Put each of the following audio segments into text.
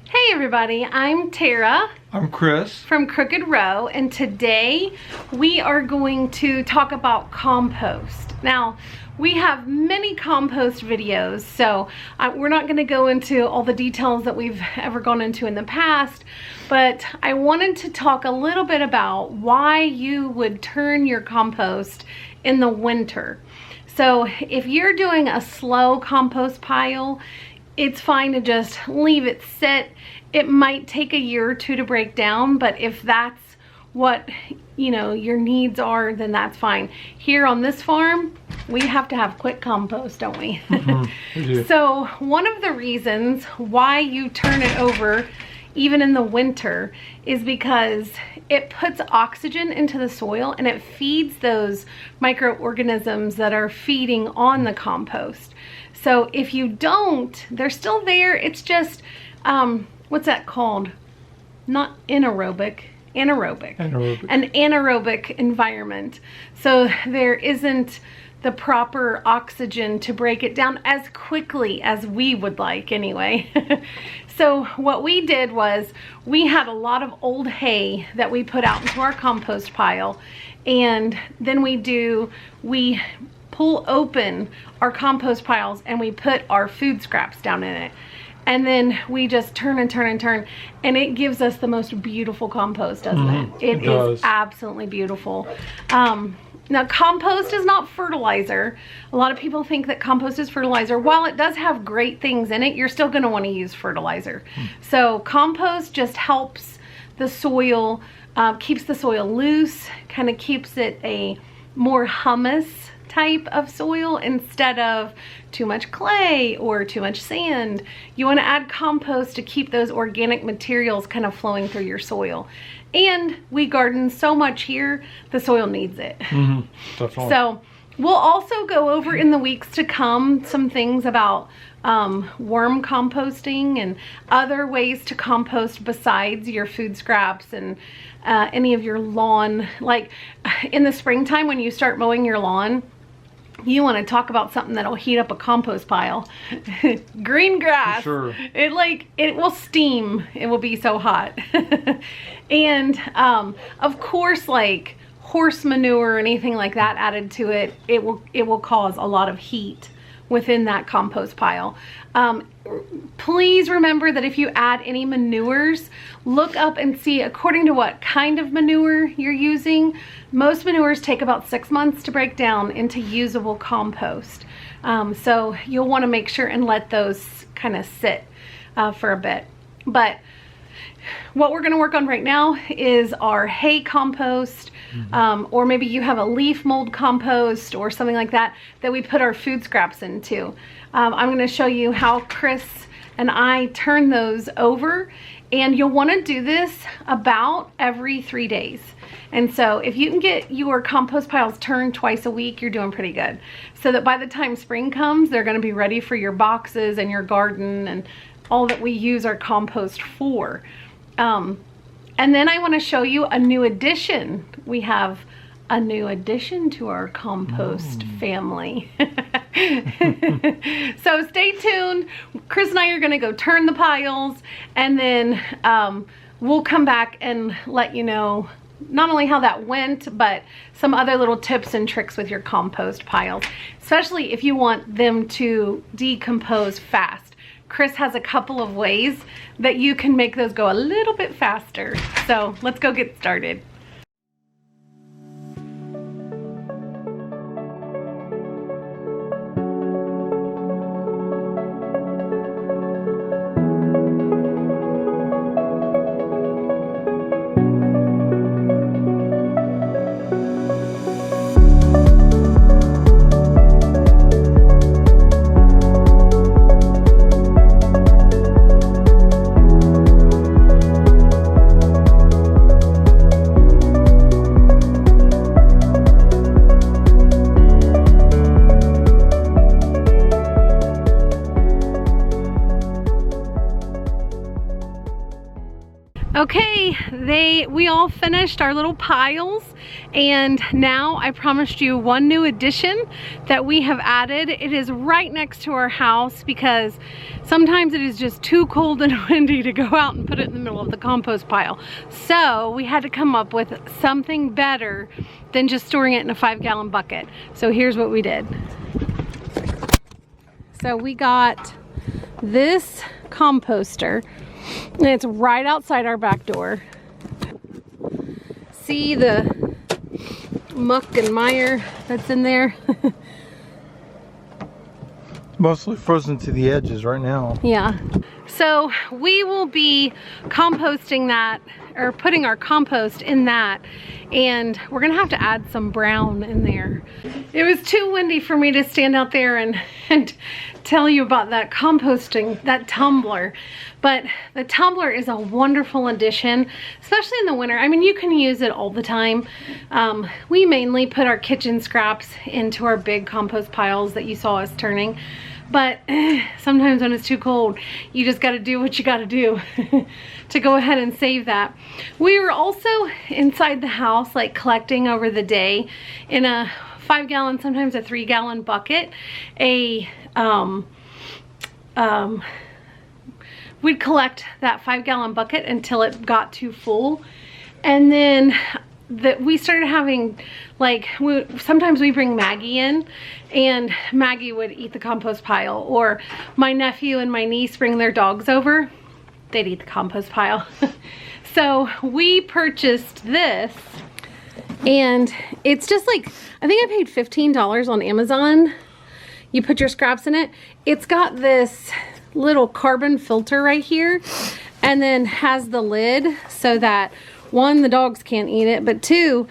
Hey everybody, I'm Tara. I'm Chris. From Crooked Row, and today we are going to talk about compost. Now, we have many compost videos, so we're not going to go into all the details that we've ever gone into in the past, but I wanted to talk a little bit about why you would turn your compost in the winter. So if you're doing a slow compost pile, it's fine to just leave it sit. It might take a year or two to break down, but if that's what your needs are, then that's fine. Here on this farm, we have to have quick compost, don't we? We do. So one of the reasons why you turn it over even in the winter is because it puts oxygen into the soil and it feeds those microorganisms that are feeding on the compost. So if you don't, they're still there. It's just, what's that called? Not anaerobic. An anaerobic environment. So there isn't the proper oxygen to break it down as quickly as we would like anyway. So what we did was we had a lot of old hay that we put out into our compost pile, and then we pull open our compost piles and we put our food scraps down in it. And then we just turn and turn and turn, and it gives us the most beautiful compost, doesn't it? It is absolutely beautiful. Now, compost is not fertilizer. A lot of people think that compost is fertilizer. While it does have great things in it, you're still going to want to use fertilizer. So compost just helps the soil, keeps the soil loose, kind of keeps it a more humus type of soil instead of too much clay or too much sand. You want to add compost to keep those organic materials kind of flowing through your soil. And we garden so much here, the soil needs it. Definitely. So we'll also go over in the weeks to come some things about worm composting and other ways to compost besides your food scraps and any of your lawn. Like in the springtime when you start mowing your lawn, you want to talk about something that'll heat up a compost pile. Green grass. For sure. It will steam. It will be so hot. And of course, like horse manure or anything like that added to it, it will cause a lot of heat within that compost pile. Please remember that if you add any manures, look up and see according to what kind of manure you're using. Most manures take about 6 months to break down into usable compost. So you'll want to make sure and let those kind of sit for a bit. But what we're going to work on right now is our hay compost, or maybe you have a leaf mold compost or something like that we put our food scraps into. I'm going to show you how Chris and I turn those over, and you'll want to do this about every 3 days. And so if you can get your compost piles turned twice a week, you're doing pretty good. So that by the time spring comes, they're going to be ready for your boxes and your garden and all that we use our compost for. And then I want to show you a new addition. We have a new addition to our compost family. So stay tuned. Chris and I are going to go turn the piles, and then we'll come back and let you know not only how that went, but some other little tips and tricks with your compost piles, especially if you want them to decompose fast. Chris has a couple of ways that you can make those go a little bit faster. So let's go get started. Okay, we all finished our little piles, and now I promised you one new addition that we have added. It is right next to our house because sometimes it is just too cold and windy to go out and put it in the middle of the compost pile. So we had to come up with something better than just storing it in a 5-gallon bucket. So here's what we did. So we got this composter, and it's right outside our back door. See the muck and mire that's in there? Mostly frozen to the edges right now. Yeah. So we will be composting that, or putting our compost in that, and we're gonna have to add some brown in there. It was too windy for me to stand out there and tell you about that composting, that tumbler. But the tumbler is a wonderful addition, especially in the winter. I mean, you can use it all the time. We mainly put our kitchen scraps into our big compost piles that you saw us turning. But sometimes when it's too cold, you just got to do what you got to do to go ahead and save that. We were also inside the house, like collecting over the day in a 5-gallon, sometimes a 3-gallon bucket. We'd collect that 5-gallon bucket until it got too full, and then we started having, like, sometimes we bring Maggie in, and Maggie would eat the compost pile, or my nephew and my niece bring their dogs over, they'd eat the compost pile. So we purchased this, and it's just like, I think I paid $15 on Amazon. You put your scraps in it. It's got this little carbon filter right here, and then has the lid so that, one, the dogs can't eat it, but two,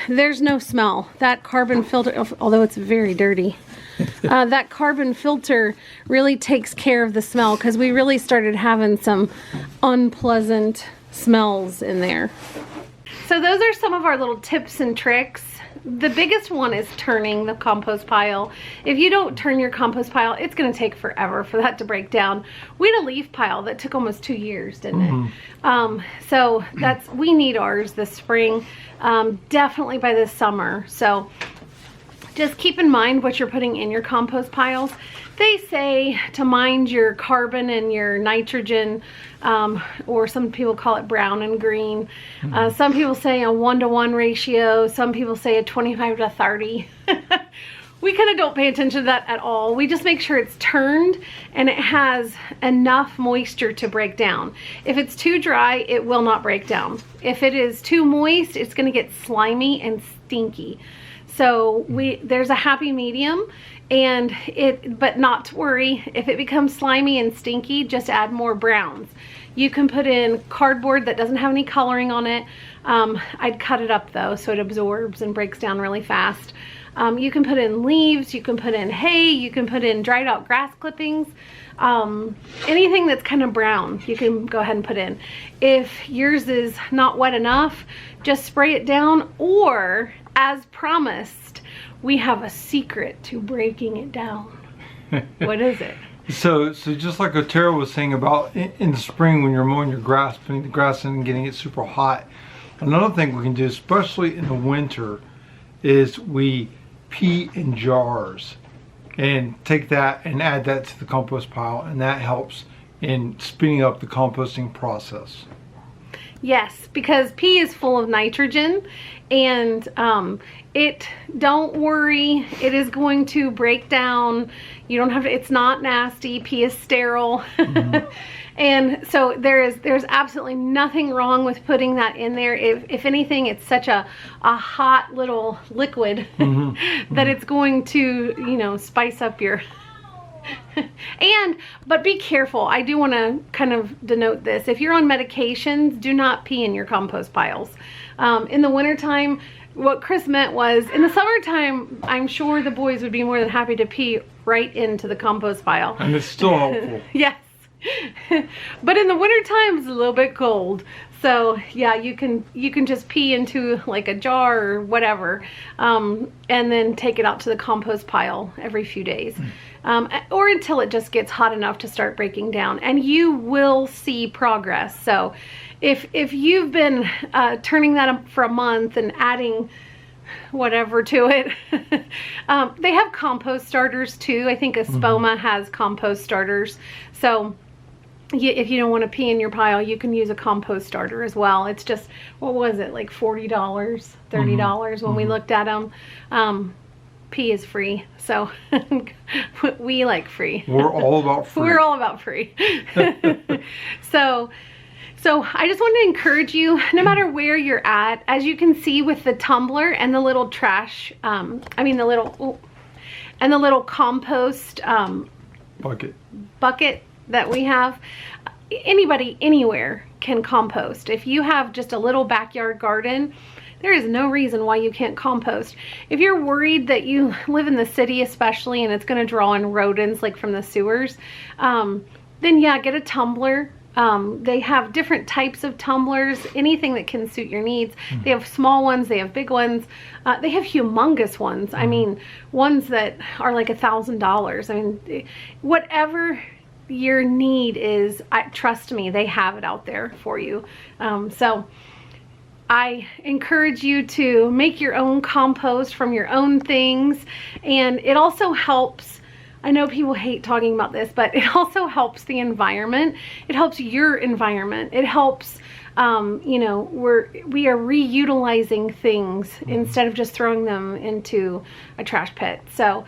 there's no smell. That carbon filter, although it's very dirty, that carbon filter really takes care of the smell, because we really started having some unpleasant smells in there. So those are some of our little tips and tricks. The biggest one is turning the compost pile. If you don't turn your compost pile, it's going to take forever for that to break down. We had a leaf pile that took almost 2 years, didn't it? So we need ours this spring, definitely by this summer. So just keep in mind what you're putting in your compost piles. They say to mind your carbon and your nitrogen, or some people call it brown and green. Some people say a 1-to-1 ratio. Some people say a 25-to-30. We kind of don't pay attention to that at all. We just make sure it's turned and it has enough moisture to break down. If it's too dry, it will not break down. If it is too moist, it's going to get slimy and stinky. So there's a happy medium, but not to worry. If it becomes slimy and stinky, just add more browns. You can put in cardboard that doesn't have any coloring on it. I'd cut it up though, so it absorbs and breaks down really fast. You can put in leaves, you can put in hay, you can put in dried out grass clippings. Anything that's kind of brown, you can go ahead and put in. If yours is not wet enough, just spray it down, or as promised, we have a secret to breaking it down. What is it? So just like Otero was saying about in the spring when you're mowing your grass, putting the grass in and getting it super hot, another thing we can do, especially in the winter, is we pee in jars and take that and add that to the compost pile, and that helps in speeding up the composting process. Yes, because pea is full of nitrogen, and don't worry, it is going to break down. You don't have to, it's not nasty. Pea is sterile. And so there's absolutely nothing wrong with putting that in there. If anything, it's such a hot little liquid that it's going to, you know, spice up your but be careful. I do want to kind of denote this. If you're on medications, do not pee in your compost piles. In the wintertime, what Chris meant was, in the summertime, I'm sure the boys would be more than happy to pee right into the compost pile. And it's still helpful. Yes. But in the wintertime, it's a little bit cold. So yeah, you can just pee into like a jar or whatever, and then take it out to the compost pile every few days. or until it just gets hot enough to start breaking down, and you will see progress. So if you've been turning that up for a month and adding whatever to it, they have compost starters too. I think Espoma has compost starters. So if you don't want to pee in your pile, you can use a compost starter as well. It's just, what was it, like $40, $30 when we looked at them. Pee is free, so we like free. We're all about free. We're all about free. So I just want to encourage you, no matter where you're at, as you can see with the tumbler and the little trash, the little compost bucket that we have, anybody anywhere can compost. If you have just a little backyard garden, there is no reason why you can't compost. If you're worried that you live in the city especially and it's going to draw in rodents like from the sewers, then yeah, get a tumbler. They have different types of tumblers, anything that can suit your needs. They have small ones, they have big ones, they have humongous ones. I mean, ones that are like $1,000. I mean, whatever your need is, trust me, they have it out there for you. So I encourage you to make your own compost from your own things, and it also helps. I know people hate talking about this, but it also helps the environment. It helps your environment. It helps, you know, we are reutilizing things instead of just throwing them into a trash pit. So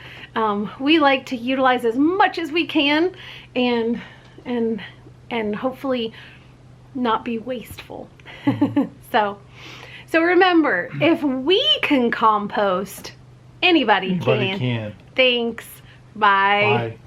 we like to utilize as much as we can, and hopefully not be wasteful. So remember, if we can compost, anybody can. Can. Thanks. Bye. Bye.